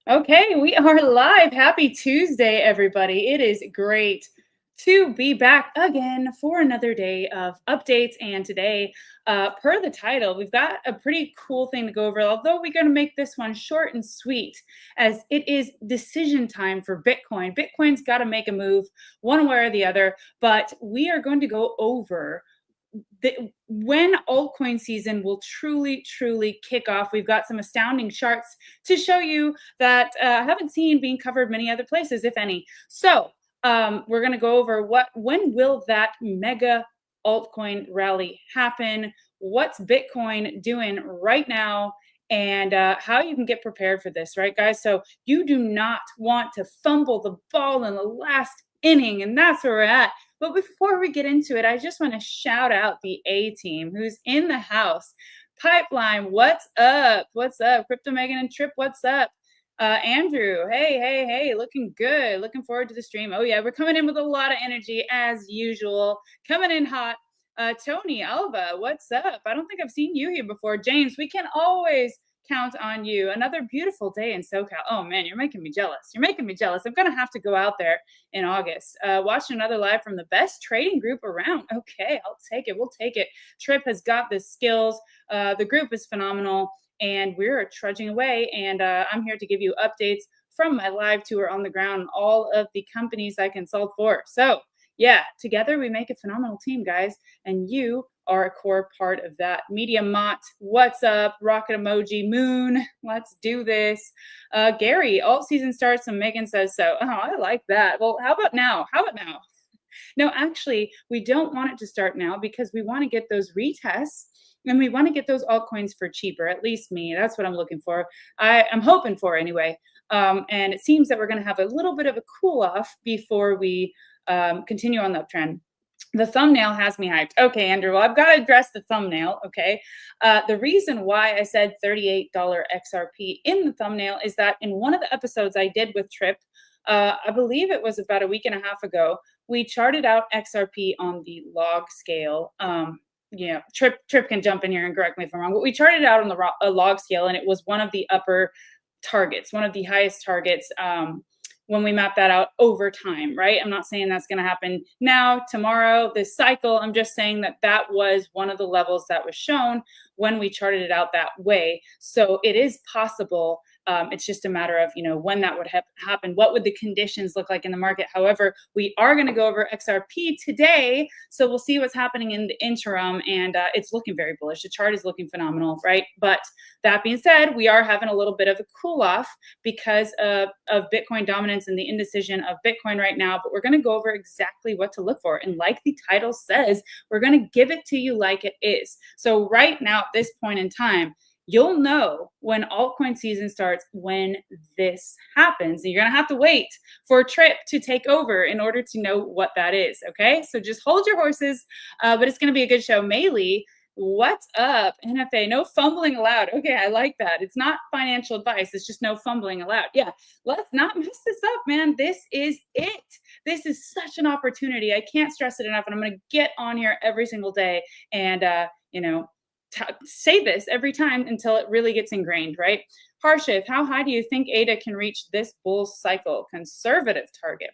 Okay, we are live. Happy Tuesday, everybody. It is great to be back again for another day of updates. And today, per the title, we've got a pretty cool thing to go over, although we're going to make this one short and sweet, as it is decision time for Bitcoin. Bitcoin's got to make a move one way or the other, but we are going to go over when altcoin season will truly kick off. We've got some astounding charts to show you that I haven't seen being covered many other places, if any. So we're going to go over when will that mega altcoin rally happen, what's Bitcoin doing right now, and how you can get prepared for this, right, guys? So you do not want to fumble the ball in the last inning, and that's where we're at. But before we get into it, I just want to shout out the A team who's in the house. Pipeline, what's up? What's up? Crypto Megan and Trip, what's up? Andrew, hey, looking good. Looking forward to the stream. Oh, yeah, we're coming in with a lot of energy as usual. Coming in hot. Tony, Alva, what's up? I don't think I've seen you here before. James, we can always count on you. Another beautiful day in SoCal. Oh man, you're making me jealous. You're making me jealous. I'm gonna have to go out there in August. Watch another live from the best trading group around. Okay, I'll take it. We'll take it. Trip has got the skills. The group is phenomenal, and we're trudging away. And I'm here to give you updates from my live tour on the ground, all of the companies I consult for. So yeah, together we make a phenomenal team, guys, and you are a core part of that. Media Mott, what's up? Rocket emoji, Moon, let's do this. Gary, alt season starts and Megan says so. Oh, I like that. Well, how about now? How about now? No, actually, we don't want it to start now because we want to get those retests and we want to get those altcoins for cheaper. At least me, that's what I'm looking for. I'm hoping for anyway. And it seems that we're going to have a little bit of a cool off before we continue on the uptrend. The thumbnail has me hyped. Okay, Andrew, well, I've got to address the thumbnail, okay? The reason why I said $38 XRP in the thumbnail is that in one of the episodes I did with Trip, I believe it was about a week and a half ago, we charted out XRP on the log scale. Trip can jump in here and correct me if I'm wrong, but we charted out on the log scale, and it was one of the upper targets, one of the highest targets when we map that out over time, right? I'm not saying that's going to happen now, tomorrow, this cycle. I'm just saying that that was one of the levels that was shown when we charted it out that way. So it is possible. It's just a matter of, when that would happen. What would the conditions look like in the market? However, we are going to go over XRP today. So we'll see what's happening in the interim. And it's looking very bullish. The chart is looking phenomenal, right? But that being said, we are having a little bit of a cool off because of Bitcoin dominance and the indecision of Bitcoin right now. But we're going to go over exactly what to look for. And like the title says, we're going to give it to you like it is. So right now, at this point in time, you'll know when altcoin season starts when this happens. And you're going to have to wait for Trip to take over in order to know what that is. Okay, so just hold your horses, but it's going to be a good show. Maylee, what's up? NFA, no fumbling allowed. Okay, I like that. It's not financial advice. It's just no fumbling allowed. Yeah, let's not mess this up, man. This is it. This is such an opportunity. I can't stress it enough. And I'm going to get on here every single day and, say this every time until it really gets ingrained, right? Harshith, how high do you think ADA can reach this bull cycle? Conservative target.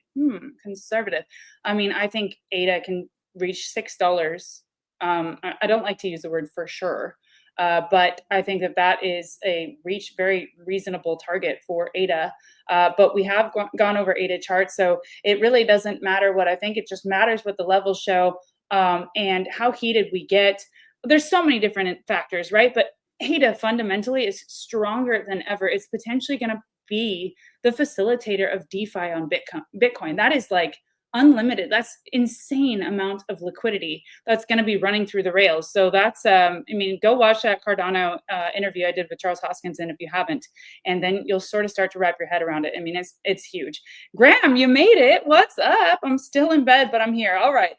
Conservative. I mean, I think ADA can reach $6. I don't like to use the word for sure, but I think that is a very reasonable target for ADA. But we have gone over ADA charts, so it really doesn't matter what I think. It just matters what the levels show and how heated we get. There's so many different factors, right? But ADA fundamentally is stronger than ever. It's potentially going to be the facilitator of DeFi on Bitcoin. That is like unlimited. That's insane amount of liquidity that's going to be running through the rails. So that's, go watch that Cardano interview I did with Charles Hoskinson if you haven't, and then you'll sort of start to wrap your head around it. I mean, it's huge. Graham, you made it. What's up? I'm still in bed, but I'm here. All right,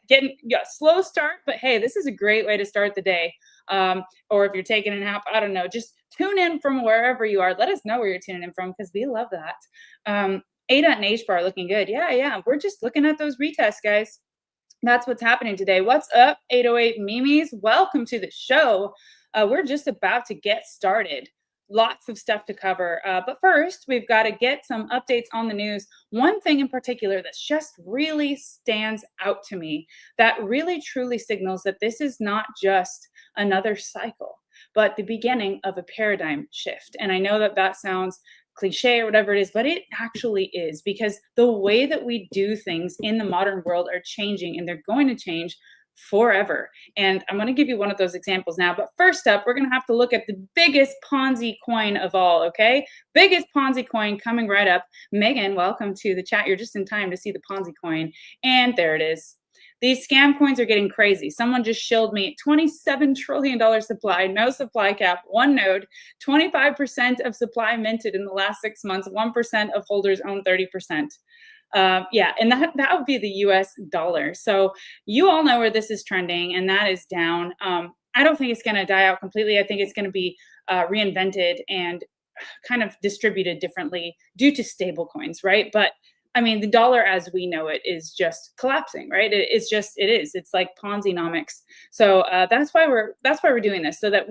slow start, but hey, this is a great way to start the day. Or if you're taking a nap, I don't know, just tune in from wherever you are. Let us know where you're tuning in from because we love that. ADA and HBAR looking good. Yeah. We're just looking at those retests, guys. That's what's happening today. What's up, 808 Mimis? Welcome to the show. We're just about to get started. lots of stuff to cover. But first, we've got to get some updates on the news. One thing in particular that's just really stands out to me that really truly signals that this is not just another cycle, but the beginning of a paradigm shift. And I know that that sounds cliche or whatever it is, but it actually is, because the way that we do things in the modern world are changing, and they're going to change forever. And I'm going to give you one of those examples now. But first up, we're going to have to look at the biggest Ponzi coin of all, okay? Biggest Ponzi coin coming right up. Megan, welcome to the chat. You're just in time to see the Ponzi coin. And there it is. These scam coins are getting crazy. Someone just shilled me $27 trillion supply, no supply cap, one node, 25% of supply minted in the last 6 months, 1% of holders own 30%. Yeah, and that would be the US dollar. So you all know where this is trending, and that is down. I don't think it's going to die out completely. I think it's going to be reinvented and kind of distributed differently due to stable coins, right? But I mean, the dollar as we know it is just collapsing, right? It is. It's like Ponzi-nomics. So that's why we're doing this, so that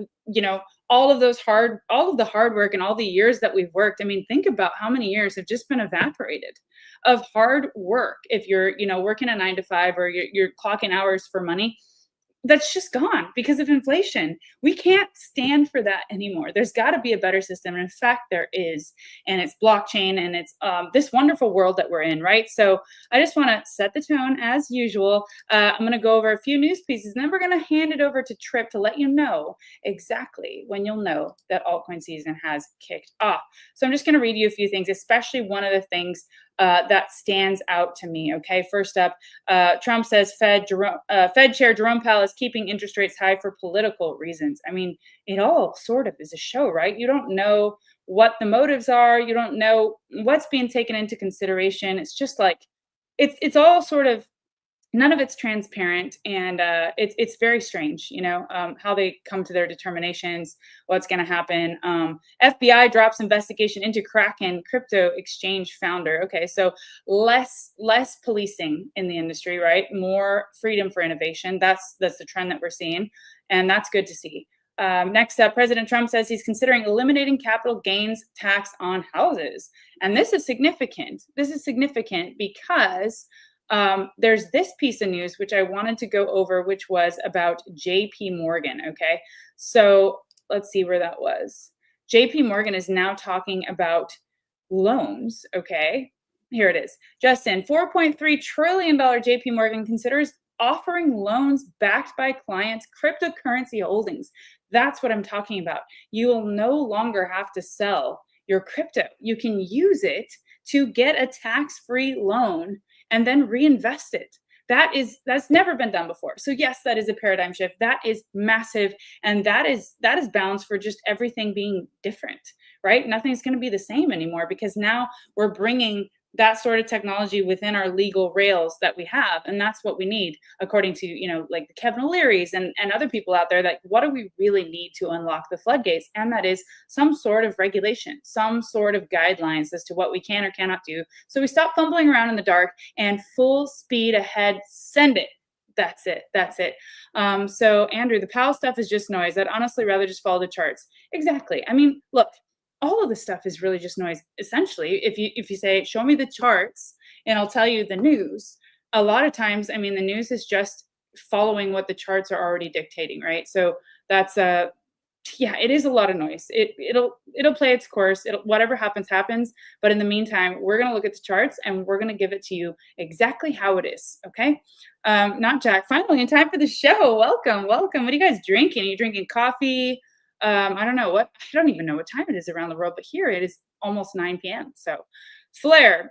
all of the hard work and all the years that we've worked. I mean, think about how many years have just been evaporated of hard work. If you're working a 9 to 5, or you're clocking hours for money, that's just gone because of inflation. We can't stand for that anymore. There's got to be a better system. And in fact, there is. And it's blockchain, and it's this wonderful world that we're in, right? So I just want to set the tone as usual. I'm going to go over a few news pieces, and then we're going to hand it over to Trip to let you know exactly when you'll know that altcoin season has kicked off. So I'm just going to read you a few things, especially one of the things that stands out to me. Okay, first up, Trump says Fed Chair Jerome Powell is keeping interest rates high for political reasons. I mean, it all sort of is a show, right? You don't know what the motives are. You don't know what's being taken into consideration. It's just like it's all sort of, none of it's transparent, and it's very strange, how they come to their determinations, what's going to happen. FBI drops investigation into Kraken crypto exchange founder. Okay, so less policing in the industry, right? More freedom for innovation. That's the trend that we're seeing, and that's good to see. Next up, President Trump says he's considering eliminating capital gains tax on houses, and this is significant. This is significant because there's this piece of news which I wanted to go over, which was about JP Morgan. Okay, so let's see where that was. JP Morgan is now talking about loans. Okay, here it is. Justin, $4.3 trillion JP Morgan considers offering loans backed by clients' cryptocurrency holdings. That's what I'm talking about. You will no longer have to sell your crypto. You can use it to get a tax-free loan and then reinvest it. That's never been done before. So yes, that is a paradigm shift. That is massive, and that is bounds for just everything being different, right? Nothing's going to be the same anymore, because now we're bringing that sort of technology within our legal rails that we have, and that's what we need, according to like the Kevin O'Leary's and other people out there. That what do we really need to unlock the floodgates? And that is some sort of regulation, some sort of guidelines as to what we can or cannot do, so we stop fumbling around in the dark and full speed ahead send it. That's it. So Andrew, the Powell stuff is just noise. I'd honestly rather just follow the charts. Exactly. I mean, look, all of this stuff is really just noise. Essentially, if you say, show me the charts and I'll tell you the news, a lot of times, I mean, the news is just following what the charts are already dictating, right? So that's yeah, it is a lot of noise. It'll play its course. Whatever happens, happens. But in the meantime, we're going to look at the charts and we're going to give it to you exactly how it is. Okay. Not Jack. Finally, in time for the show. Welcome. What are you guys drinking? Are you drinking coffee? I don't know I don't even know what time it is around the world, but here it is almost 9 p.m. So Flare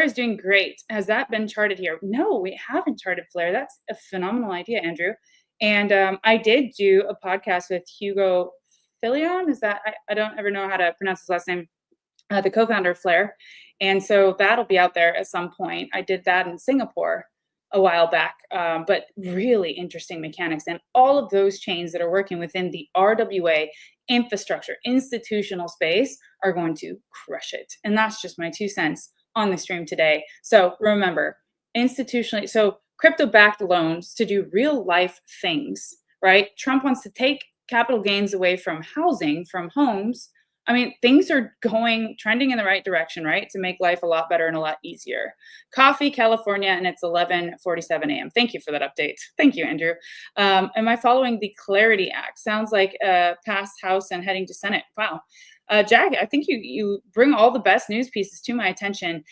is doing great. Has that been charted here? No, we haven't charted Flare. That's a phenomenal idea, Andrew. And I did do a podcast with Hugo Filion. Is that, I don't ever know how to pronounce his last name, the co-founder of Flare. And so that'll be out there at some point. I did that in Singapore a while back, but really interesting mechanics. And all of those chains that are working within the RWA infrastructure, institutional space, are going to crush it. And that's just my 2 cents on the stream today. So remember, institutionally, so crypto-backed loans to do real life things, right? Trump wants to take capital gains away from housing, from homes, I mean, things are trending in the right direction, right? To make life a lot better and a lot easier. Coffee, California, and it's 11:47 a.m. Thank you for that update. Thank you, Andrew. Am I following the Clarity Act? Sounds like past House and heading to Senate. Wow. Jag, I think you bring all the best news pieces to my attention.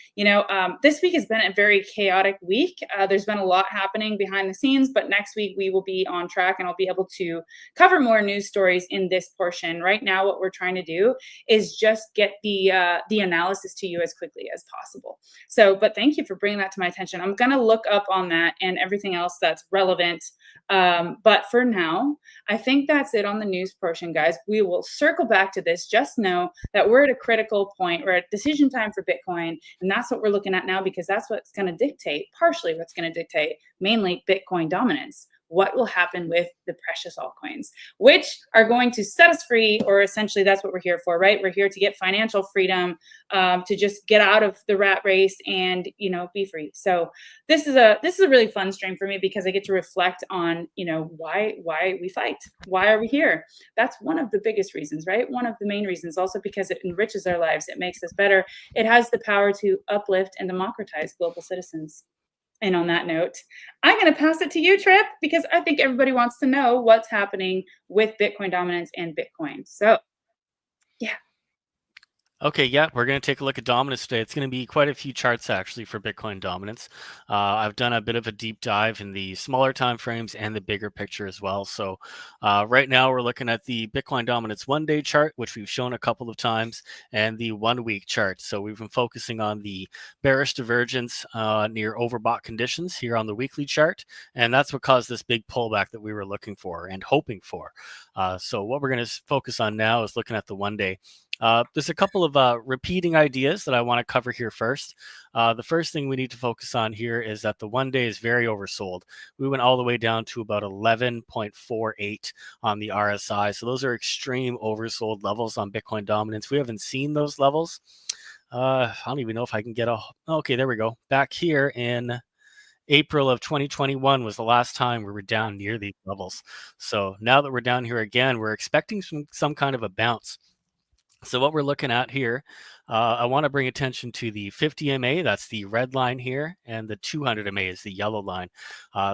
This week has been a very chaotic week. There's been a lot happening behind the scenes, but next week we will be on track and I'll be able to cover more news stories in this portion. Right now, what we're trying to do is just get the analysis to you as quickly as possible. So, but thank you for bringing that to my attention. I'm gonna look up on that and everything else that's relevant. But for now, I think that's it on the news portion, guys. We will circle back to this. Just know that we're at a critical point. We're at decision time for Bitcoin, and that's what we're looking at now because that's what's going to dictate, partially what's going to dictate, mainly Bitcoin dominance. What will happen with the precious altcoins, which are going to set us free, or essentially that's what we're here for, right? We're here to get financial freedom, to just get out of the rat race and be free. So this is a really fun stream for me because I get to reflect on why we fight, why are we here? That's one of the biggest reasons, right? One of the main reasons, also because it enriches our lives, it makes us better, it has the power to uplift and democratize global citizens. And on that note, I'm going to pass it to you, Trip, because I think everybody wants to know what's happening with Bitcoin dominance and Bitcoin. So, yeah. Okay, yeah, we're going to take a look at dominance today. It's going to be quite a few charts actually for Bitcoin dominance. I've done a bit of a deep dive in the smaller time frames and the bigger picture as well. So right now we're looking at the Bitcoin dominance 1-day chart, which we've shown a couple of times, and the 1-week chart. So we've been focusing on the bearish divergence near overbought conditions here on the weekly chart, and that's what caused this big pullback that we were looking for and hoping for. So what we're going to focus on now is looking at the 1-day. There's a couple of repeating ideas that I want to cover here first. The first thing we need to focus on here is that the 1-day is very oversold. We went all the way down to about 11.48 on the RSI. So those are extreme oversold levels on Bitcoin dominance. We haven't seen those levels. I don't even know if I can get okay, there we go. Back here in April of 2021 was the last time we were down near these levels. So now that we're down here again, we're expecting some kind of a bounce. So what we're looking at here, I want to bring attention to the 50 MA, that's the red line here, and the 200 MA is the yellow line.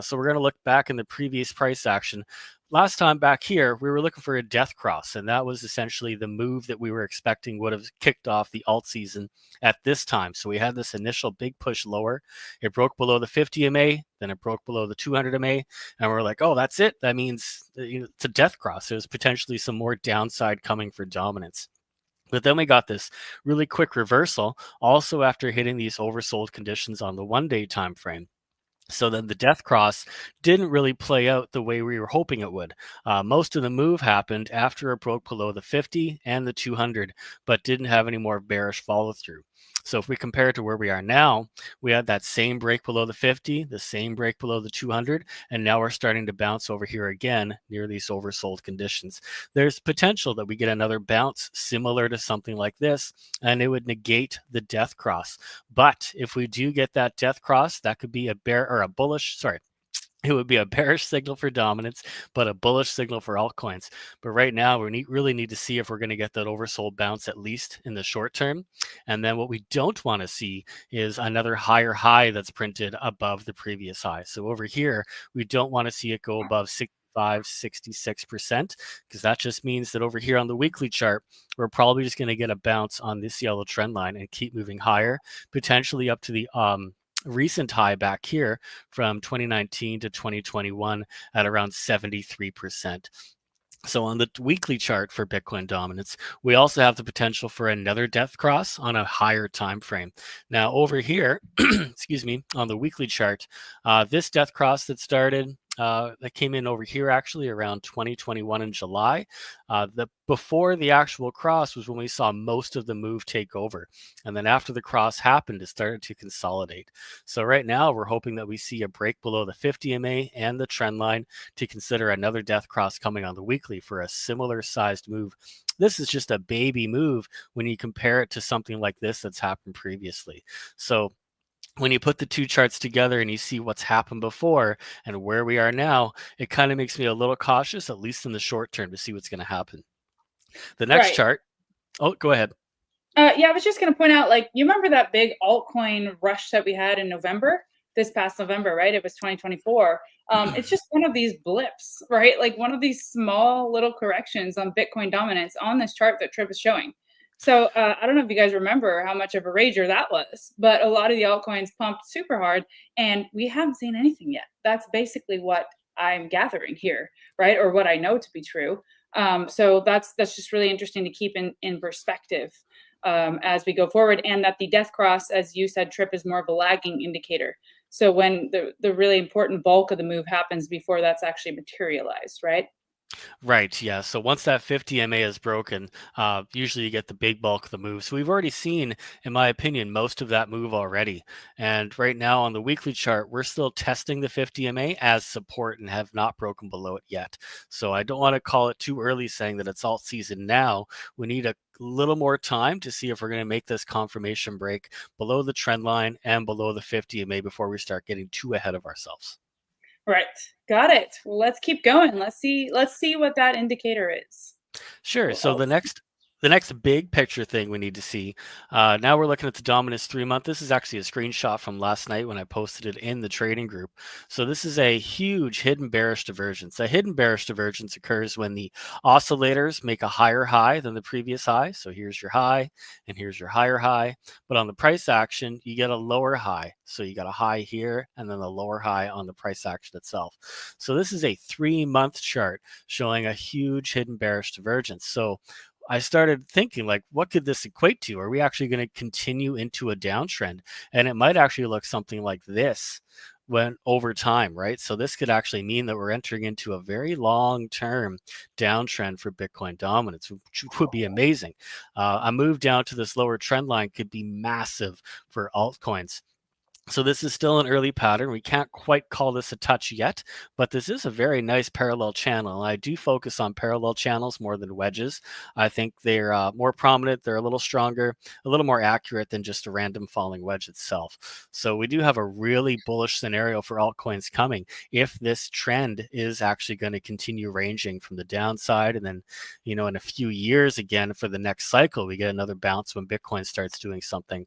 So we're going to look back in the previous price action. Last time back here, we were looking for a death cross, and that was essentially the move that we were expecting would have kicked off the alt season at this time. So we had this initial big push lower. It broke below the 50 MA, then it broke below the 200 MA, and we're like, oh, that's it. That means it's a death cross. There's potentially some more downside coming for dominance. But then we got this really quick reversal also after hitting these oversold conditions on the 1-day time frame. So then the death cross didn't really play out the way we were hoping it would. Most of the move happened after it broke below the 50 and the 200, but didn't have any more bearish follow through. So if we compare it to where we are now, we had that same break below the 50, the same break below the 200, and now we're starting to bounce over here again near these oversold conditions. There's potential that we get another bounce similar to something like this, and it would negate the death cross. But if we do get that death cross, that could be a it would be a bearish signal for dominance, but a bullish signal for altcoins. But right now, we really need to see if we're going to get that oversold bounce, at least in the short term. And then what we don't want to see is another higher high that's printed above the previous high. So over here, we don't want to see it go above 66%, because that just means that over here on the weekly chart, we're probably just going to get a bounce on this yellow trend line and keep moving higher, potentially up to the recent high back here from 2019 to 2021 at around 73%. So on the weekly chart for Bitcoin dominance, we also have the potential for another death cross on a higher time frame. Now over here, excuse me, on the weekly chart, this death cross that started, that came in over here actually around 2021 in July. Before the actual cross was when we saw most of the move take over. And then after the cross happened, it started to consolidate. So right now we're hoping that we see a break below the 50 MA and the trend line to consider another death cross coming on the weekly for a similar sized move. This is just a baby move when you compare it to something like this that's happened previously. So when you put the two charts together and you see what's happened before and where we are now, it kind of makes me a little cautious, at least in the short term, to see what's going to happen. The next chart Oh, go ahead. Yeah, I was just gonna point out, like, you remember that big altcoin rush that we had in November? This past November, right? It was 2024. It's just one of these blips, right? Like one of these small little corrections on Bitcoin dominance on this chart that Trip is showing. So I don't know if you guys remember how much of a rager that was, but a lot of the altcoins pumped super hard, and we haven't seen anything yet. That's basically what I'm gathering here, right? Or what I know to be true. So that's just really interesting to keep in perspective as we go forward, and that the death cross, as you said, Trip, is more of a lagging indicator. So when the really important bulk of the move happens before that's actually materialized, right? Right, yeah. So once that 50 MA is broken, usually you get the big bulk of the move. So we've already seen, in my opinion, most of that move already. And right now on the weekly chart, we're still testing the 50 MA as support and have not broken below it yet. So I don't want to call it too early saying that it's alt season now. We need a little more time to see if we're going to make this confirmation break below the trend line and below the 50 MA before we start getting too ahead of ourselves. Right. Got it. Well, let's keep going. Let's see what that indicator is. Sure. Well, So the next big picture thing we need to see. Now we're looking at the dominance 3 month. This is actually a screenshot from last night when I posted it in the trading group. So this is a huge hidden bearish divergence. A hidden bearish divergence occurs when the oscillators make a higher high than the previous high. So here's your high and here's your higher high. But on the price action, you get a lower high. So you got a high here and then a lower high on the price action itself. So this is a 3 month chart showing a huge hidden bearish divergence. So I started thinking, like, what could this equate to? Are we actually going to continue into a downtrend? And it might actually look something like this when over time, right? So this could actually mean that we're entering into a very long-term downtrend for Bitcoin dominance, which would be amazing. A move down to this lower trend line could be massive for altcoins. So this is still an early pattern. We can't quite call this a touch yet, but this is a very nice parallel channel. I do focus on parallel channels more than wedges. I think they're more prominent. They're a little stronger, a little more accurate than just a random falling wedge itself. So we do have a really bullish scenario for altcoins coming if this trend is actually going to continue ranging from the downside. And then, in a few years again for the next cycle, we get another bounce when Bitcoin starts doing something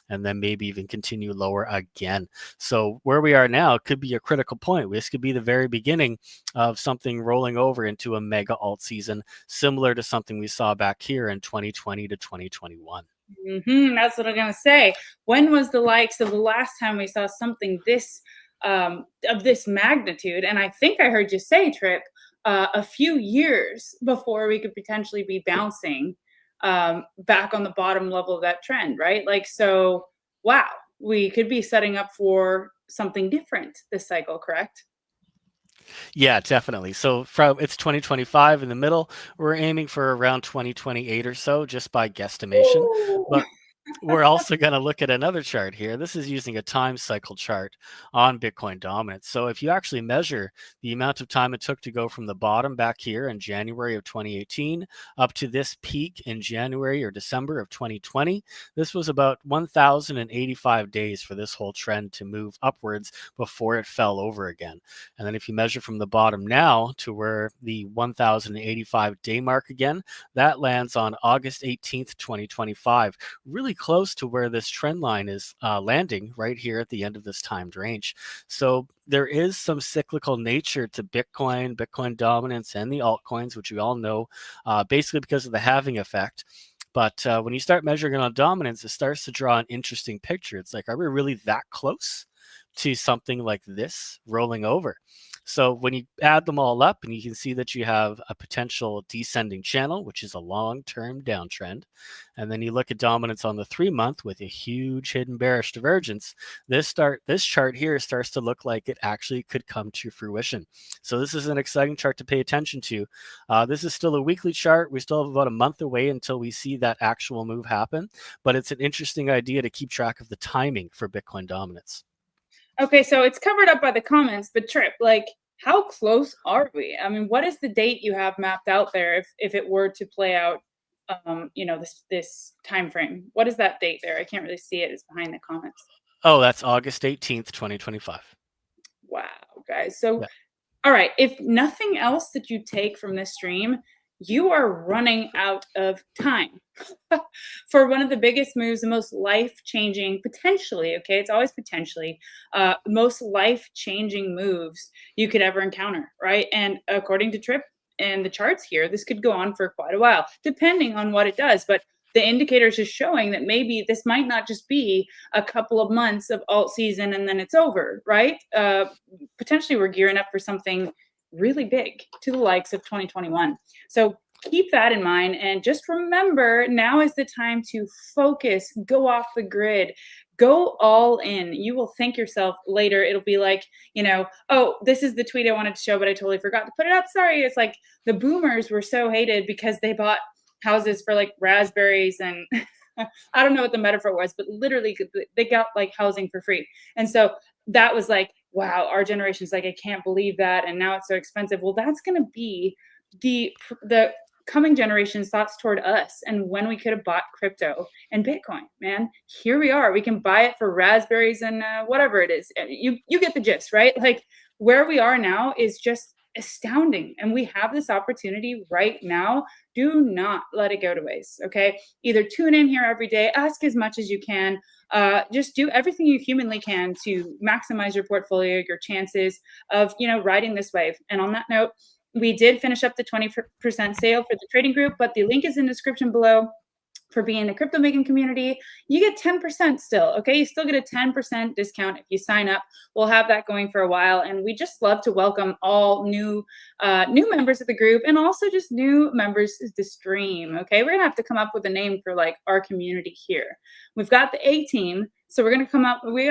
and then maybe even continue lower again. So where we are now could be a critical point. This could be the very beginning of something rolling over into a mega alt season, similar to something we saw back here in 2020 to 2021. That's what I'm gonna say. When was the likes of the last time we saw something this of this magnitude? And I think I heard you say, Trip, a few years before we could potentially be bouncing back on the bottom level of that trend, right? Like, so, wow, we could be setting up for something different this cycle, correct? Yeah, definitely. So from it's 2025 in the middle, we're aiming for around 2028 or so, just by guesstimation. Ooh. But we're also going to look at another chart here. This is using a time cycle chart on Bitcoin dominance. So if you actually measure the amount of time it took to go from the bottom back here in January of 2018 up to this peak in January or December of 2020, this was about 1,085 days for this whole trend to move upwards before it fell over again. And then if you measure from the bottom now to where the 1,085 day mark again, that lands on August 18th, 2025, really close to where this trend line is landing right here at the end of this timed range. So there is some cyclical nature to Bitcoin dominance, and the altcoins, which we all know, basically because of the halving effect. But when you start measuring it on dominance, it starts to draw an interesting picture. It's like, are we really that close to something like this rolling over? So when you add them all up and you can see that you have a potential descending channel, which is a long-term downtrend, and then you look at dominance on the 3 month with a huge hidden bearish divergence, this chart here starts to look like it actually could come to fruition. So this is an exciting chart to pay attention to. This is still a weekly chart. We still have about a month away until we see that actual move happen, but it's an interesting idea to keep track of the timing for Bitcoin dominance. Okay, so it's covered up by the comments, but Trip, like, how close are we? I mean, what is the date you have mapped out there if it were to play out, this time frame? What is that date there? I can't really see it. It's behind the comments. Oh, that's August 18th, 2025. Wow, guys. So, Yeah. all right, if nothing else that you take from this stream, you are running out of time for one of the biggest moves, the most life-changing, potentially, okay, it's always potentially, most life-changing moves you could ever encounter, right? And according to Trip and the charts here, this could go on for quite a while, depending on what it does. But the indicators is showing that maybe this might not just be a couple of months of alt season and then it's over, right? Potentially, we're gearing up for something really big to the likes of 2021. So keep that in mind. And just remember, now is the time to focus, go off the grid, go all in. You will thank yourself later. It'll be like, oh, this is the tweet I wanted to show, but I totally forgot to put it up. Sorry. It's like the boomers were so hated because they bought houses for like raspberries and I don't know what the metaphor was, but literally they got like housing for free. And so that was like, wow, our generation's like, I can't believe that. And now it's so expensive. Well, that's going to be the coming generation's thoughts toward us and when we could have bought crypto and Bitcoin, man. Here we are. We can buy it for raspberries and whatever it is. You get the gist, right? Like where we are now is just astounding. And we have this opportunity right now. Do not let it go to waste. Okay. Either tune in here every day, ask as much as you can, just do everything you humanly can to maximize your portfolio, your chances of, riding this wave. And on that note, we did finish up the 20% sale for the trading group, but the link is in the description below. For being a crypto making community, you get 10% still. Okay, you still get a 10% discount if you sign up. We'll have that going for a while, and we just love to welcome all new members of the group and also just new members to the stream. Okay, we're gonna have to come up with a name for like our community here. We've got the A team, so we're gonna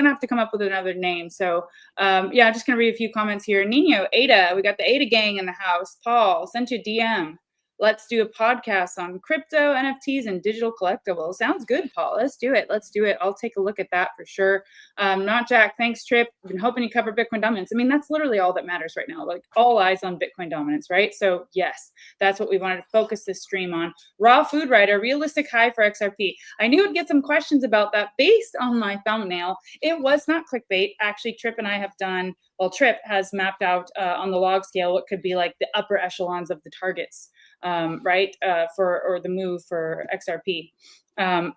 have to come up with another name. So yeah, I'm just gonna read a few comments here. Nino, Ada, we got the Ada gang in the house. Paul sent you a DM. Let's do a podcast on crypto, NFTs, and digital collectibles. Sounds good, Paul. Let's do it. Let's do it. I'll take a look at that for sure. Not Jack. Thanks, Trip. I've been hoping you cover Bitcoin dominance. I mean, that's literally all that matters right now. Like all eyes on Bitcoin dominance, right? So yes, that's what we wanted to focus this stream on. Raw Food Writer, realistic high for XRP. I knew I'd get some questions about that based on my thumbnail. It was not clickbait. Actually, Trip and I have done, well, Trip has mapped out on the log scale what could be like the upper echelons of the targets. Right, or the move for XRP.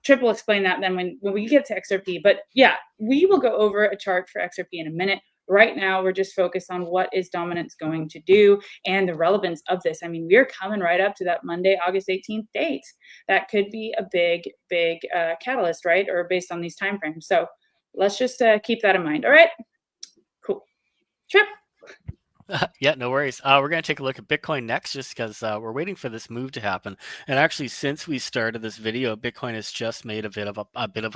Trip will explain that then when we get to XRP. But yeah, we will go over a chart for XRP in a minute. Right now, we're just focused on what is dominance going to do and the relevance of this. I mean, we're coming right up to that Monday, August 18th date. That could be a big, big catalyst, right? Or based on these timeframes. So let's just keep that in mind. All right, cool. Trip. Yeah, no worries. We're going to take a look at Bitcoin next, just because we're waiting for this move to happen. And actually, since we started this video, Bitcoin has just made a bit of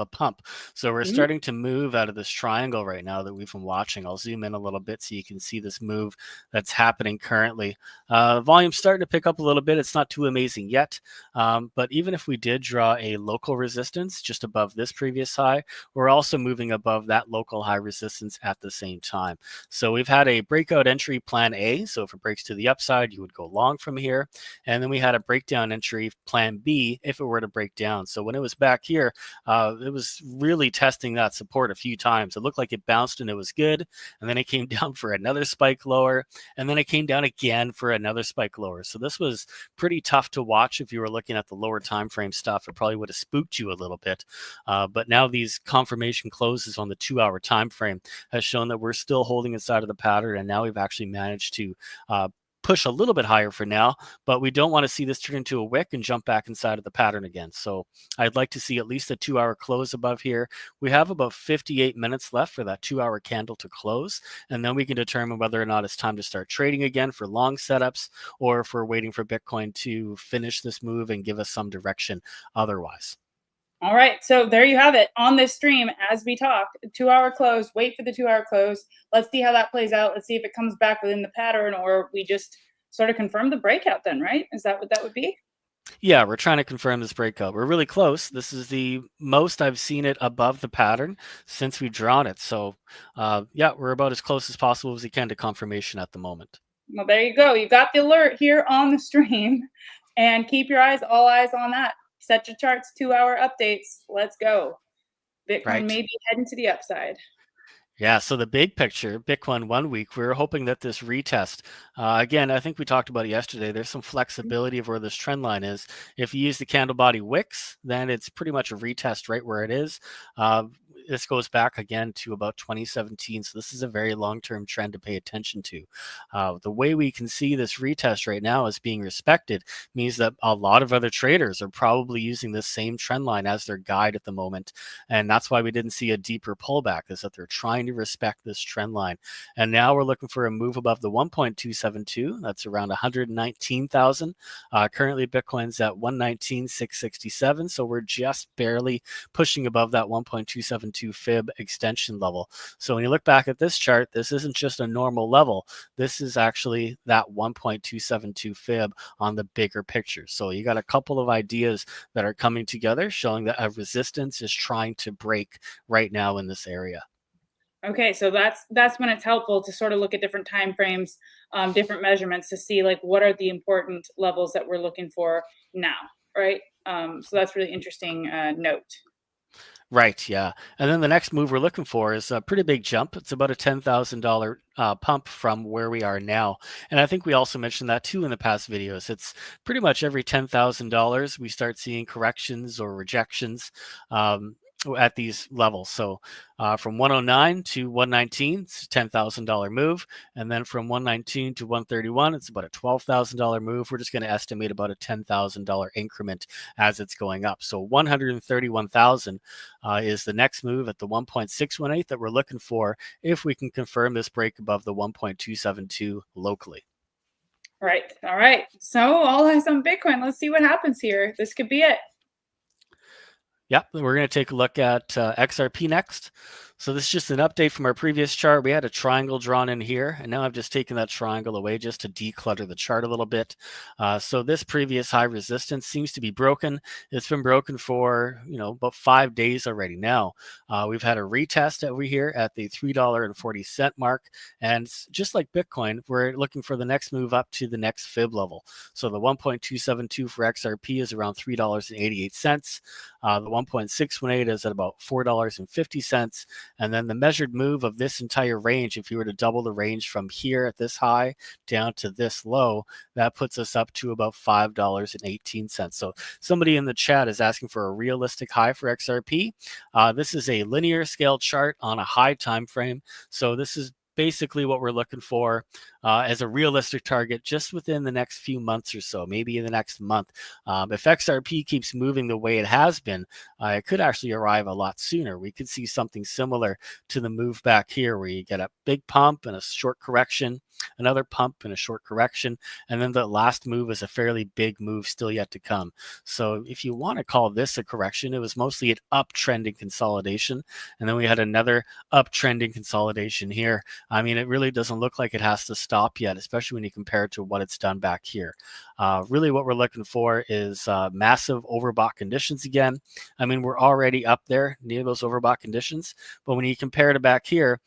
a pump. So we're starting to move out of this triangle right now that we've been watching. I'll zoom in a little bit so you can see this move that's happening currently. Volume's starting to pick up a little bit. It's not too amazing yet, but even if we did draw a local resistance just above this previous high, we're also moving above that local high resistance at the same time. So we've had a breakout entry plan A. So if it breaks to the upside, you would go long from here. And then we had a breakdown entry plan B if it were to break down. So when it was back here, it was really testing that support a few times. It looked like it bounced and it was good. And then it came down for another spike lower. And then it came down again for another spike lower. So this was pretty tough to watch. If you were looking at the lower time frame stuff, it probably would have spooked you a little bit. But now these confirmation closes on the 2-hour time frame has shown that we're still holding inside of the pattern. And now we've actually managed to push a little bit higher for now, but we don't want to see this turn into a wick and jump back inside of the pattern again. So I'd like to see at least a 2-hour close above here. We have about 58 minutes left for that 2-hour candle to close, and then we can determine whether or not it's time to start trading again for long setups, or if we're waiting for Bitcoin to finish this move and give us some direction otherwise. All right, so there you have it on this stream as we talk. 2-hour close, wait for the 2-hour close. Let's see how that plays out. Let's see if it comes back within the pattern or we just sort of confirm the breakout then, right? Is that what that would be? Yeah, we're trying to confirm this breakout. We're really close. This is the most I've seen it above the pattern since we've drawn it. So yeah, we're about as close as possible as we can to confirmation at the moment. Well, there you go. You got the alert here on the stream and keep your eyes, all eyes on that. Set your charts, 2-hour updates. Let's go. Bitcoin Right. may be heading to the upside. Yeah, so the big picture, Bitcoin 1 week, we were hoping that this retest, again, I think we talked about it yesterday, there's some flexibility of where this trend line is. If you use the candle body wicks, then it's pretty much a retest right where it is. Uh, this goes back again to about 2017, so this is a very long-term trend to pay attention to. The way we can see this retest right now as being respected means that a lot of other traders are probably using this same trend line as their guide at the moment, and that's why we didn't see a deeper pullback, is that they're trying to respect this trend line. And now we're looking for a move above the 1.272. That's around 119,000. Currently, Bitcoin's at 119,667. So we're just barely pushing above that 1.272 fib extension level. So when you look back at this chart, this isn't just a normal level. This is actually that 1.272 fib on the bigger picture. So you got a couple of ideas that are coming together, showing that a resistance is trying to break right now in this area. Okay, so that's when it's helpful to sort of look at different time frames, different measurements to see like what are the important levels that we're looking for now, right? So that's really interesting note. Right, yeah. And then the next move we're looking for is a pretty big jump. It's about a $10,000 pump from where we are now. And I think we also mentioned that too in the past videos. It's pretty much every $10,000 we start seeing corrections or rejections at these levels. So from 109 to 119, it's a $10,000 move. And then from 119 to 131, it's about a $12,000 move. We're just going to estimate about a $10,000 increment as it's going up. So 131,000 is the next move at the 1.618 that we're looking for if we can confirm this break above the 1.272 locally. Right. All right. So all eyes on Bitcoin. Let's see what happens here. This could be it. Yep, we're going to take a look at XRP next. So this is just an update from our previous chart. We had a triangle drawn in here, and now I've just taken that triangle away just to declutter the chart a little bit. So this previous high resistance seems to be broken. It's been broken for, about 5 days already now. We've had a retest over here at the $3.40 mark, and just like Bitcoin, we're looking for the next move up to the next fib level. So the 1.272 for XRP is around $3.88. The 1.618 is at about $4.50. And then the measured move of this entire range, if you were to double the range from here at this high down to this low, that puts us up to about $5.18. So somebody in the chat is asking for a realistic high for XRP. This is a linear scale chart on a high time frame. So this is basically what we're looking for as a realistic target just within the next few months or so, maybe in the next month. If XRP keeps moving the way it has been, it could actually arrive a lot sooner. We could see something similar to the move back here where you get a big pump and a short correction, another pump and a short correction, and then the last move is a fairly big move still yet to come. So if you want to call this a correction, it was mostly an uptrending consolidation, and then we had another uptrending consolidation here. I mean, it really doesn't look like it has to stop yet, especially when you compare it to what it's done back here. Really what we're looking for is massive overbought conditions again. I mean, we're already up there near those overbought conditions, but when you compare to back here,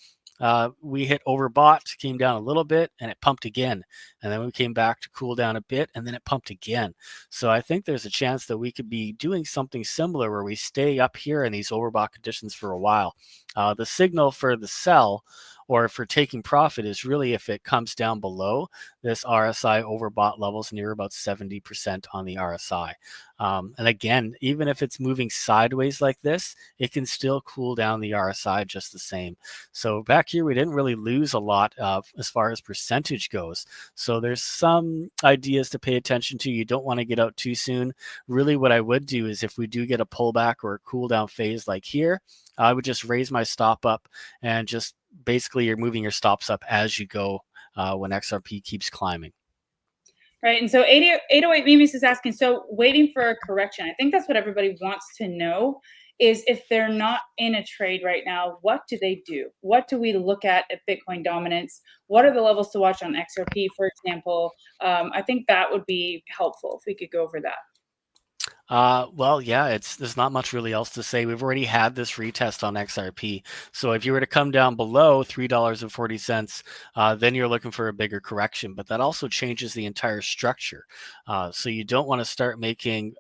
we hit overbought, came down a little bit, and it pumped again. And then we came back to cool down a bit, and then it pumped again. So I think there's a chance that we could be doing something similar where we stay up here in these overbought conditions for a while. The signal for the sell or for taking profit is really if it comes down below this RSI overbought levels near about 70% on the RSI. And again, even if it's moving sideways like this, it can still cool down the RSI just the same. So back here, we didn't really lose a lot as far as percentage goes. So there's some ideas to pay attention to. You don't want to get out too soon. Really what I would do is if we do get a pullback or a cool down phase like here, I would just raise my stop up and just basically you're moving your stops up as you go when XRP keeps climbing. Right. And so 808 Mimis is asking, so waiting for a correction. I think that's what everybody wants to know is if they're not in a trade right now, what do they do? What do we look at Bitcoin dominance? What are the levels to watch on XRP, for example? I think that would be helpful if we could go over that. Well, yeah, there's not much really else to say. We've already had this retest on XRP. So if you were to come down below $3.40, then you're looking for a bigger correction. But that also changes the entire structure. So you don't want to start making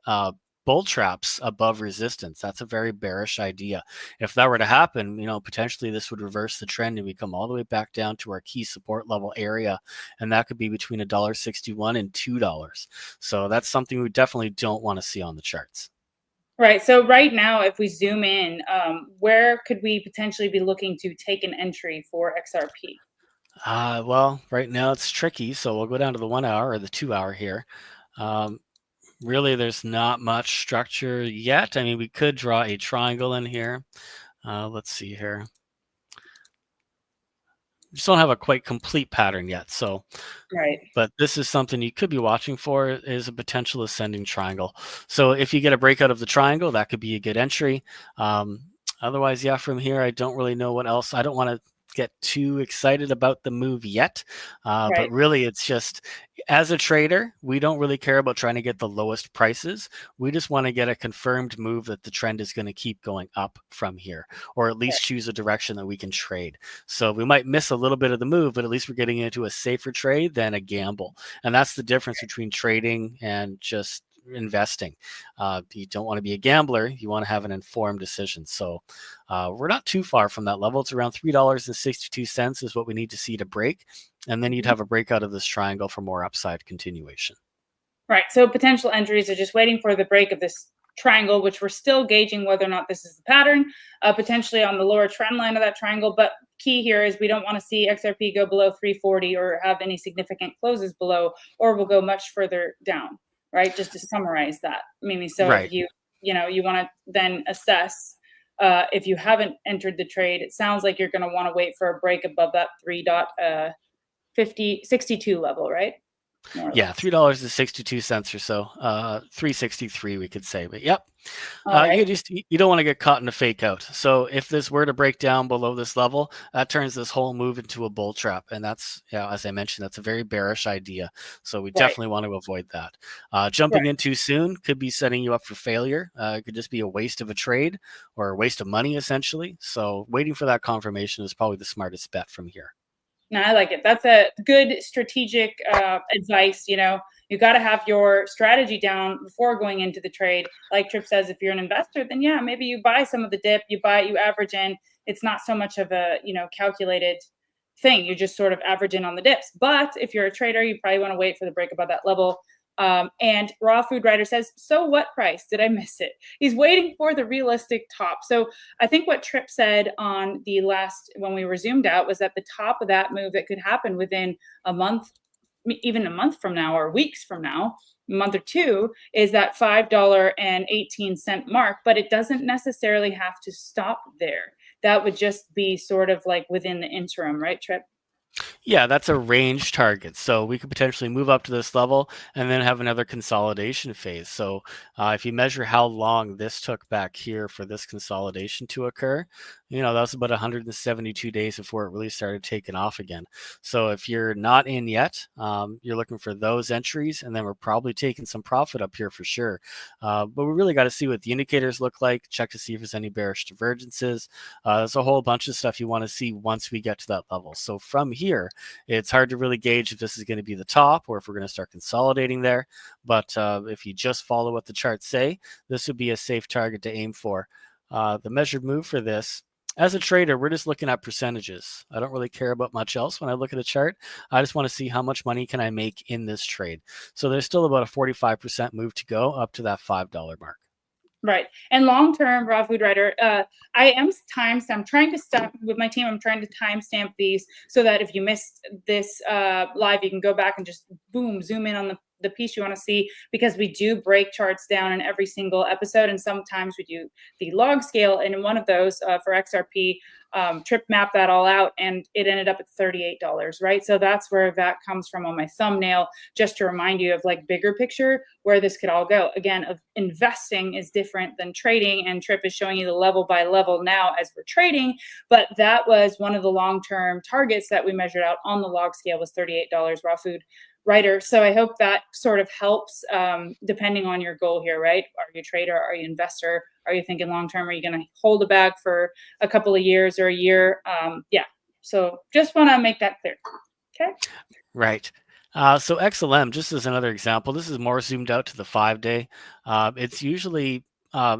bull traps above resistance. That's a very bearish idea. If that were to happen, potentially this would reverse the trend and we come all the way back down to our key support level area, and that could be between $1.61 and $2. So that's something we definitely don't want to see on the charts. Right. So right now, if we zoom in, where could we potentially be looking to take an entry for XRP? Well, right now it's tricky, so we'll go down to the 1 hour or the 2 hour here. Really, there's not much structure yet. I mean, we could draw a triangle in here. Let's see here. Just don't have a quite complete pattern yet. So, Right. but this is something you could be watching for, is a potential ascending triangle. So if you get a breakout of the triangle, that could be a good entry. Otherwise, yeah, from here, I don't really know what else. I don't want to get too excited about the move yet. Right. But really, it's just, as a trader, we don't really care about trying to get the lowest prices. We just want to get a confirmed move that the trend is going to keep going up from here, or at least choose a direction that we can trade. So we might miss a little bit of the move, but at least we're getting into a safer trade than a gamble. And that's the difference between trading and just investing. You don't want to be a gambler. You want to have an informed decision. So we're not too far from that level. It's around $3.62 is what we need to see to break. And then you'd have a breakout of this triangle for more upside continuation. Right. So potential entries are just waiting for the break of this triangle, which we're still gauging whether or not this is the pattern, potentially on the lower trend line of that triangle. But key here is we don't want to see XRP go below 340 or have any significant closes below, or we'll go much further down. Right. Just to summarize that. Meaning, so Right. if you want to then assess if you haven't entered the trade, it sounds like you're going to want to wait for a break above that 3.62 level, right? Yeah, $3.62 or so. 363 we could say, but yep. Right. You don't want to get caught in a fake out. So if this were to break down below this level, that turns this whole move into a bull trap, and that's, as I mentioned, that's a very bearish idea. So we definitely want to avoid that. Jumping in too soon could be setting you up for failure. It could just be a waste of a trade or a waste of money essentially. So waiting for that confirmation is probably the smartest bet from here. No, I like it. That's a good strategic advice. You got to have your strategy down before going into the trade. Like Trip says, if you're an investor, then yeah, maybe you buy some of the dip, you average in. It's not so much of a, calculated thing. You just sort of average in on the dips. But if you're a trader, you probably want to wait for the break above that level. And Raw Food Writer says, so what price? Did I miss it? He's waiting for the realistic top. So I think what Trip said on the last, when we were zoomed out, was at the top of that move that could happen within a month, even a month from now or weeks from now, a month or two, is that $5.18 mark. But it doesn't necessarily have to stop there. That would just be sort of like within the interim, right, Trip? Yeah, that's a range target. So we could potentially move up to this level and then have another consolidation phase. So if you measure how long this took back here for this consolidation to occur, that was about 172 days before it really started taking off again. So if you're not in yet, you're looking for those entries, and then we're probably taking some profit up here for sure. But we really got to see what the indicators look like, check to see if there's any bearish divergences. There's a whole bunch of stuff you want to see once we get to that level. So from here, it's hard to really gauge if this is going to be the top or if we're going to start consolidating there. But if you just follow what the charts say, this would be a safe target to aim for. The measured move for this, as a trader, we're just looking at percentages. I don't really care about much else when I look at a chart. I just want to see how much money can I make in this trade. So there's still about a 45% move to go up to that $5 mark. Right. And long-term, Raw Food Writer, I am I'm trying to stop with my team. I'm trying to timestamp these so that if you missed this live, you can go back and just boom, zoom in on the piece you want to see, because we do break charts down in every single episode. And sometimes we do the log scale. And in one of those for XRP, Trip mapped that all out, and it ended up at $38, right? So that's where that comes from on my thumbnail, just to remind you of like bigger picture where this could all go. Again, of investing is different than trading, and Trip is showing you the level by level now as we're trading. But that was one of the long-term targets that we measured out on the log scale, was $38 Raw Food Writer. So I hope that sort of helps depending on your goal here, right? Are you a trader? Are you an investor? Are you thinking long-term? Are you going to hold a bag for a couple of years or a year? Yeah. So just want to make that clear. Okay. Right. So XLM, just as another example, this is more zoomed out to the 5-day. It's usually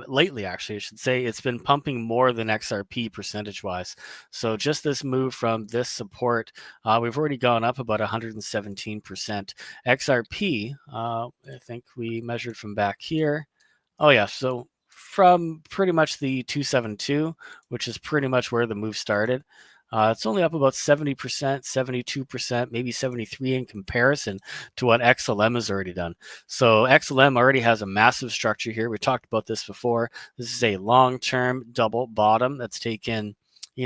lately, actually, I should say, it's been pumping more than XRP percentage-wise. So just this move from this support, we've already gone up about 117%. XRP, I think we measured from back here. Oh yeah, so from pretty much the 272, which is pretty much where the move started. It's only up about 70%, 72%, maybe 73 in comparison to what XLM has already done. So XLM already has a massive structure here. We talked about this before. This is a long-term double bottom that's taken,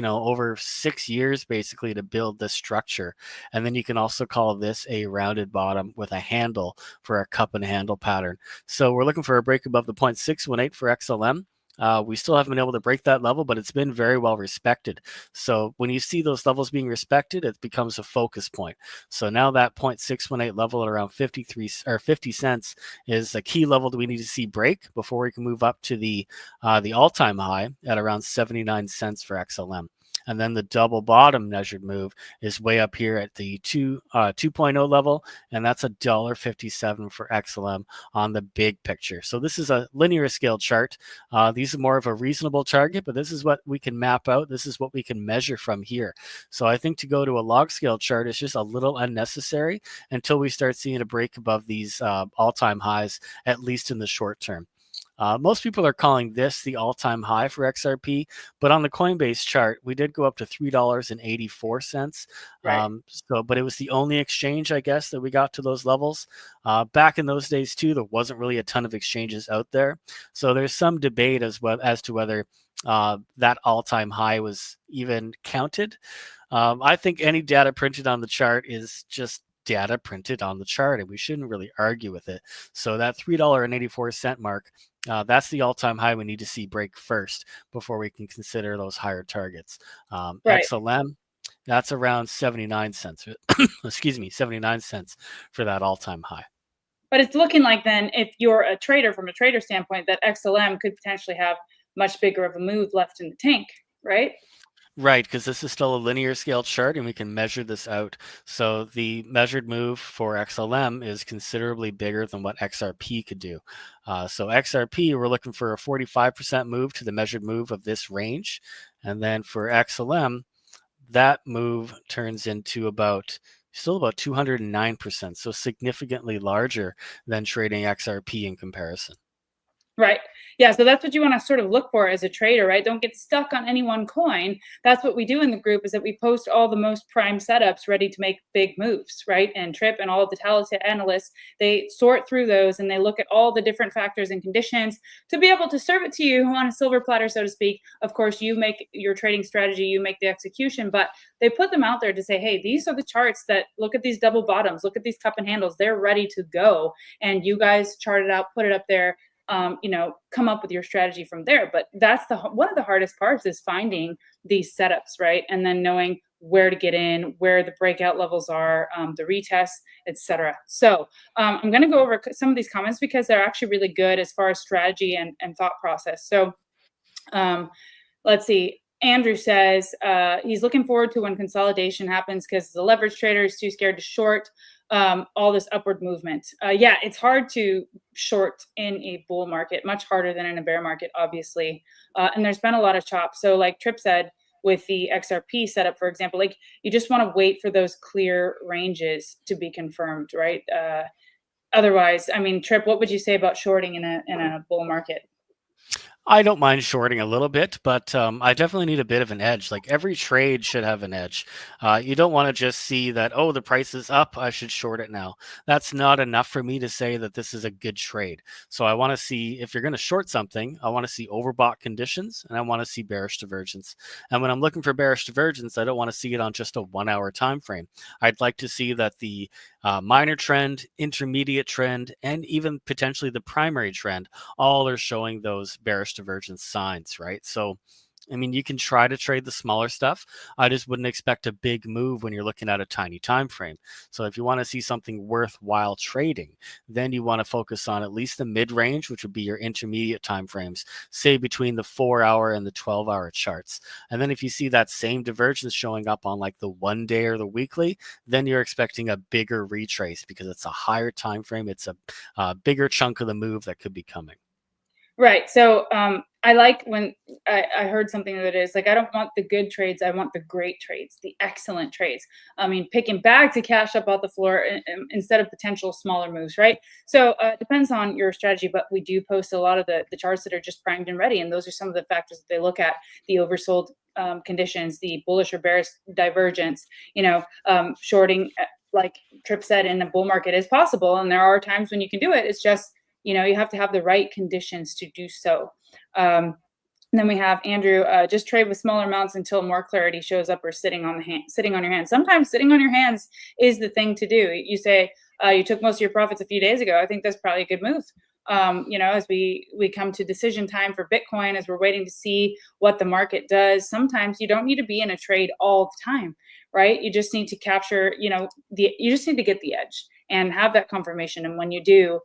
over 6 years basically to build this structure. And then you can also call this a rounded bottom with a handle for a cup and handle pattern. So we're looking for a break above the 0.618 for XLM. We still haven't been able to break that level, but it's been very well respected. So when you see those levels being respected, it becomes a focus point. So now that 0.618 level at around 53 or 50 cents is a key level that we need to see break before we can move up to the all-time high at around 79 cents for XLM. And then the double bottom measured move is way up here at the 2.0 level, and that's $1.57 for XLM on the big picture. So this is a linear scale chart. These are more of a reasonable target, but this is what we can map out. This is what we can measure from here. So I think to go to a log scale chart is just a little unnecessary until we start seeing a break above these all-time highs, at least in the short term. Most people are calling this the all-time high for XRP, but on the Coinbase chart, we did go up to $3.84. Right. But it was the only exchange, I guess, that we got to those levels. Back in those days too, there wasn't really a ton of exchanges out there, so there's some debate as to whether that all-time high was even counted. I think any data printed on the chart is just data printed on the chart, and we shouldn't really argue with it. So that $3.84 mark, that's the all-time high we need to see break first before we can consider those higher targets. Right. XLM, that's around 79 cents. Excuse me, 79 cents for that all-time high. But it's looking like then, if you're a trader from a trader standpoint, that XLM could potentially have much bigger of a move left in the tank, right? Right, because this is still a linear scale chart and we can measure this out. So the measured move for XLM is considerably bigger than what XRP could do. So XRP, we're looking for a 45% move to the measured move of this range. And then for XLM, that move turns into still about 209%. So significantly larger than trading XRP in comparison. Right. Yeah. So that's what you want to sort of look for as a trader, right? Don't get stuck on any one coin. That's what we do in the group, is that we post all the most prime setups ready to make big moves, right? And Trip and all of the talented analysts, they sort through those and they look at all the different factors and conditions to be able to serve it to you on a silver platter, so to speak. Of course, you make your trading strategy, you make the execution, but they put them out there to say, hey, these are the charts that look at these double bottoms, look at these cup and handles, they're ready to go. And you guys chart it out, put it up there, come up with your strategy from there. But that's one of the hardest parts, is finding these setups, right? And then knowing where to get in, where the breakout levels are, the retests, etc. So I'm going to go over some of these comments because they're actually really good as far as strategy and thought process. So let's see. Andrew says he's looking forward to when consolidation happens because the leverage trader is too scared to short all this upward movement. Yeah, it's hard to short in a bull market, much harder than in a bear market, obviously. And there's been a lot of chop. So like Trip said, with the XRP setup, for example, like you just want to wait for those clear ranges to be confirmed, right? Otherwise, I mean, Trip, what would you say about shorting in a bull market? I don't mind shorting a little bit, but I definitely need a bit of an edge. Like every trade should have an edge. You don't want to just see that, oh, the price is up, I should short it now. That's not enough for me to say that this is a good trade. So I want to see, if you're going to short something, I want to see overbought conditions and I want to see bearish divergence. And when I'm looking for bearish divergence, I don't want to see it on just a 1-hour time frame. I'd like to see that the minor trend, intermediate trend, and even potentially the primary trend all are showing those bearish divergence signs, right? So I mean, you can try to trade the smaller stuff. I just wouldn't expect a big move when you're looking at a tiny time frame. So if you want to see something worthwhile trading, then you want to focus on at least the mid range, which would be your intermediate time frames, say between the 4-hour and the 12-hour charts. And then if you see that same divergence showing up on like the 1 day or the weekly, then you're expecting a bigger retrace because it's a higher time frame. It's a bigger chunk of the move that could be coming. Right. So I like when I heard something that is like, I don't want the good trades. I want the great trades, the excellent trades. I mean, picking bags of cash up off the floor instead of potential smaller moves, right? So it depends on your strategy, but we do post a lot of the charts that are just primed and ready. And those are some of the factors that they look at: the oversold conditions, the bullish or bearish divergence, shorting, like Tripp said, in a bull market is possible. And there are times when you can do it. It's just, you have to have the right conditions to do so. Then we have Andrew, just trade with smaller amounts until more clarity shows up, or sitting on your hands. Sometimes sitting on your hands is the thing to do. You say you took most of your profits a few days ago. I think that's probably a good move. As we come to decision time for Bitcoin, as we're waiting to see what the market does, sometimes you don't need to be in a trade all the time, right? You just need to capture, you just need to get the edge and have that confirmation. And when you do,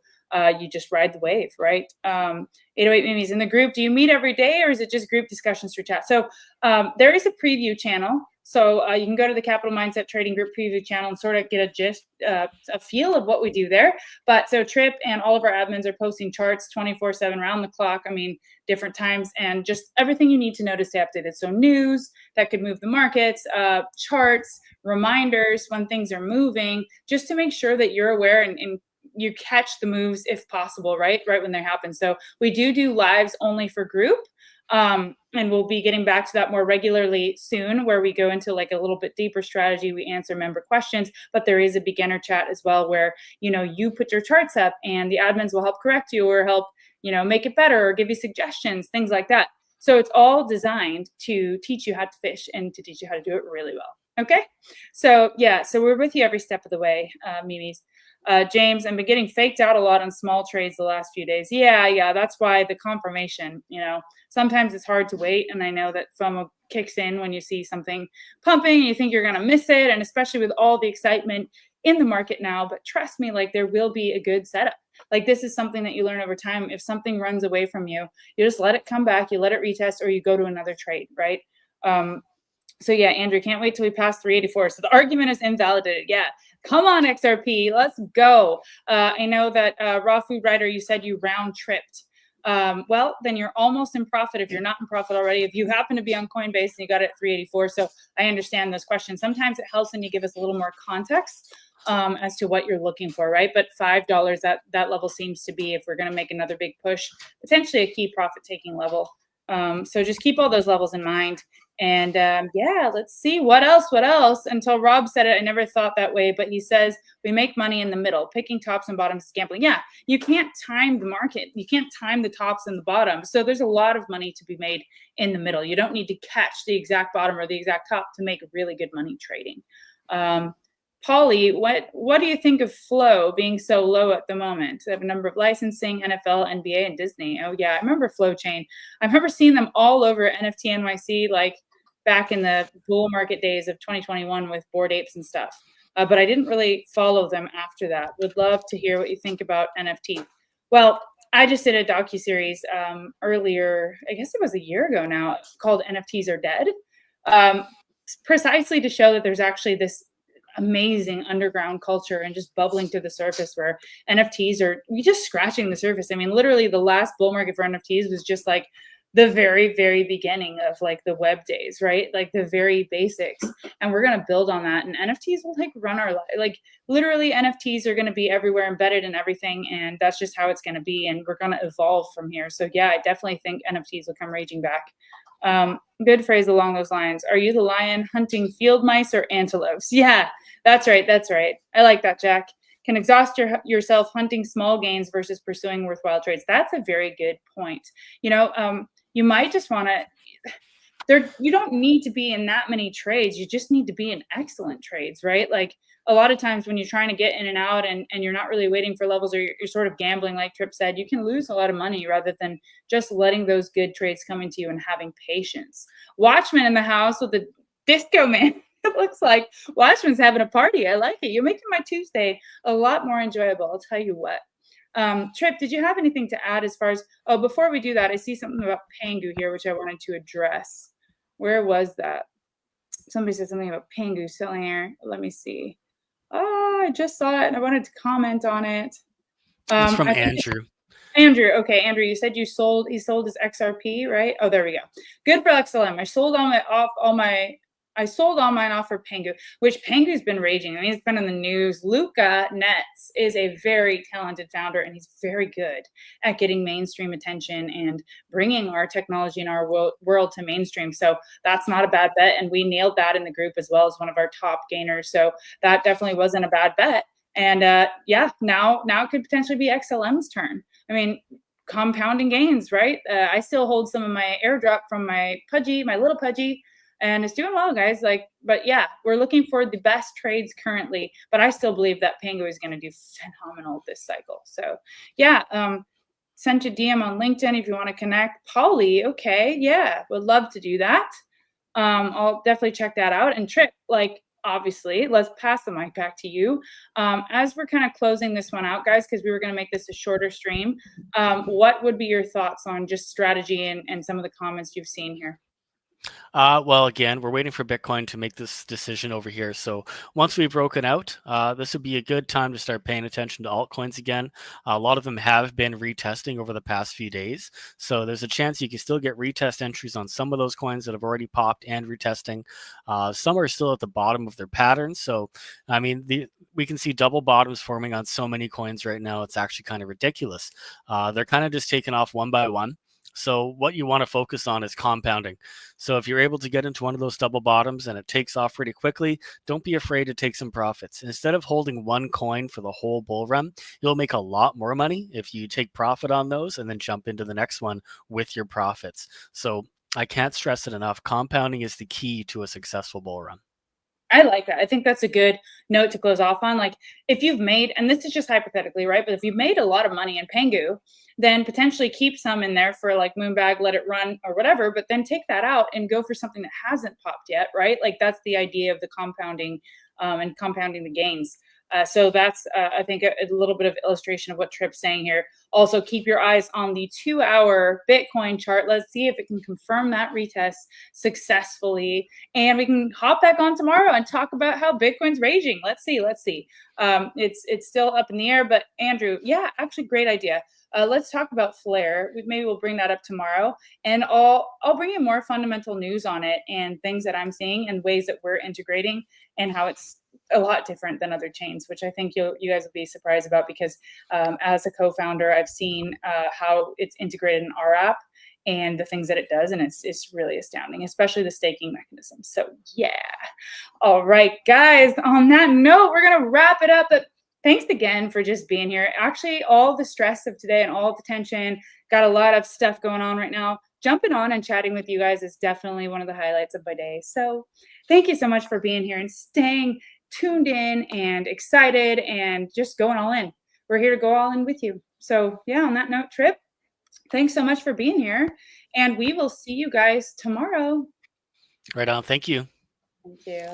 you just ride the wave, right? 808 Mimi's in the group. Do you meet every day, or is it just group discussions through chat? So there is a preview channel. So you can go to the Capital Mindset Trading Group preview channel and sort of get a gist, a feel of what we do there. But so Tripp and all of our admins are posting charts 24/7, round the clock. I mean, different times, and just everything you need to know to stay updated. So news that could move the markets, charts, reminders when things are moving, just to make sure that you're aware and you catch the moves if possible, right when they happen. So we do lives only for group. And we'll be getting back to that more regularly soon, where we go into like a little bit deeper strategy. We answer member questions, but there is a beginner chat as well, where, you put your charts up and the admins will help correct you or help, make it better or give you suggestions, things like that. So it's all designed to teach you how to fish and to teach you how to do it really well. Okay. So yeah, so we're with you every step of the way, Mimi's. James, I've been getting faked out a lot on small trades the last few days. Yeah, that's why the confirmation, sometimes it's hard to wait. And I know that FOMO kicks in when you see something pumping and you think you're going to miss it. And especially with all the excitement in the market now, but trust me, like there will be a good setup. Like this is something that you learn over time. If something runs away from you, you just let it come back, you let it retest, or you go to another trade, right? So yeah, Andrew, can't wait till we pass 384. So the argument is invalidated. Yeah. Come on, XRP. Let's go. I know that Raw Food Writer, you said you round tripped. Well, then you're almost in profit if you're not in profit already. If you happen to be on Coinbase and you got it at 384. So I understand those questions. Sometimes it helps when you give us a little more context as to what you're looking for, right? But $5, that level seems to be, if we're going to make another big push, potentially a key profit-taking level. So just keep all those levels in mind. And yeah, let's see what else. Until Rob said it, I never thought that way, but he says we make money in the middle. Picking tops and bottoms is gambling. Yeah, you can't time the market. You can't time the tops and the bottoms. So there's a lot of money to be made in the middle. You don't need to catch the exact bottom or the exact top to make really good money trading. Polly, what do you think of Flow being so low at the moment? They have a number of licensing, NFL, NBA, and Disney. Oh yeah, I remember Flow Chain. I remember seeing them all over NFT NYC, like back in the bull market days of 2021 with Bored Apes and stuff. But I didn't really follow them after that. Would love to hear what you think about NFT. Well, I just did a docuseries earlier, I guess it was a year ago now, called NFTs Are Dead, precisely to show that there's actually this amazing underground culture and just bubbling to the surface, where NFTs are just scratching the surface. I mean, literally the last bull market for NFTs was just like the very, very beginning of like the web days, right? Like the very basics. And we're going to build on that. And NFTs will like run our life. Like literally NFTs are going to be everywhere, embedded in everything. And that's just how it's going to be. And we're going to evolve from here. So yeah, I definitely think NFTs will come raging back. Good phrase along those lines. Are you the lion hunting field mice or antelopes? Yeah, that's right. I like that, Jack. Can exhaust yourself hunting small gains versus pursuing worthwhile trades. That's a very good point. You might just want to, you don't need to be in that many trades. You just need to be in excellent trades, right? Like a lot of times when you're trying to get in and out and you're not really waiting for levels, or you're sort of gambling, like Trip said, you can lose a lot of money rather than just letting those good trades come into you and having patience. Watchman in the house with the disco man. It looks like Watchman's having a party. I like it. You're making my Tuesday a lot more enjoyable. I'll tell you what. Trip, did you have anything to add as far as, oh, before we do that, I see something about Pangu here, which I wanted to address. Where was that? Somebody said something about Pangu selling here. Let me see. Oh, I just saw it and I wanted to comment on it. It's from I think Andrew. Andrew. Okay, Andrew, you said he sold his XRP, right? Oh, there we go. Good for XLM. I sold all mine off for Pengu, which Pengu's been raging. I mean, it's been in the news. Luca Netz is a very talented founder, and he's very good at getting mainstream attention and bringing our technology and our world to mainstream. So that's not a bad bet, and we nailed that in the group as well as one of our top gainers. So that definitely wasn't a bad bet. And yeah, now it could potentially be XLM's turn. I mean, compounding gains, right? I still hold some of my airdrop from my little Pudgy, and it's doing well, guys. Like, but yeah, we're looking for the best trades currently, but I still believe that Pangu is going to do phenomenal this cycle. So yeah, send you a DM on LinkedIn if you want to connect. Polly, okay, yeah, would love to do that. I'll definitely check that out. And Trip, like, obviously, let's pass the mic back to you. As we're kind of closing this one out, guys, because we were going to make this a shorter stream, what would be your thoughts on just strategy and some of the comments you've seen here? Well, again, we're waiting for Bitcoin to make this decision over here. So once we've broken out, this would be a good time to start paying attention to altcoins again. A lot of them have been retesting over the past few days. So there's a chance you can still get retest entries on some of those coins that have already popped and retesting. Some are still at the bottom of their patterns. So, I mean, we can see double bottoms forming on so many coins right now. It's actually kind of ridiculous. They're kind of just taking off one by one. So what you want to focus on is compounding. So if you're able to get into one of those double bottoms and it takes off pretty quickly, don't be afraid to take some profits. Instead of holding one coin for the whole bull run, you'll make a lot more money if you take profit on those and then jump into the next one with your profits. So I can't stress it enough. Compounding is the key to a successful bull run. I like that. I think that's a good note to close off on. Like, if you've made, and this is just hypothetically, right? But if you've made a lot of money in Pengu, then potentially keep some in there for like Moonbag, let it run or whatever, but then take that out and go for something that hasn't popped yet, right? Like, that's the idea of the compounding and compounding the gains. So that's, I think, a little bit of illustration of what Trip's saying here. Also, keep your eyes on the 2-hour Bitcoin chart. Let's see if it can confirm that retest successfully. And we can hop back on tomorrow and talk about how Bitcoin's raging. Let's see. It's still up in the air. But Andrew, yeah, actually, great idea. Let's talk about Flare. Maybe we'll bring that up tomorrow, and I'll bring you more fundamental news on it and things that I'm seeing and ways that we're integrating and how it's a lot different than other chains, which I think you guys will be surprised about, because as a co-founder, I've seen how it's integrated in our app and the things that it does, and it's really astounding, especially the staking mechanism. So yeah. All right, guys, on that note, we're gonna wrap it up. But thanks again for just being here. Actually, all the stress of today and all the tension, got a lot of stuff going on right now. Jumping on and chatting with you guys is definitely one of the highlights of my day. So thank you so much for being here and staying tuned in and excited and just going all in. We're here to go all in with you. So yeah, on that note, Trip, thanks so much for being here, and we will see you guys tomorrow. Right on. Thank you. Thank you.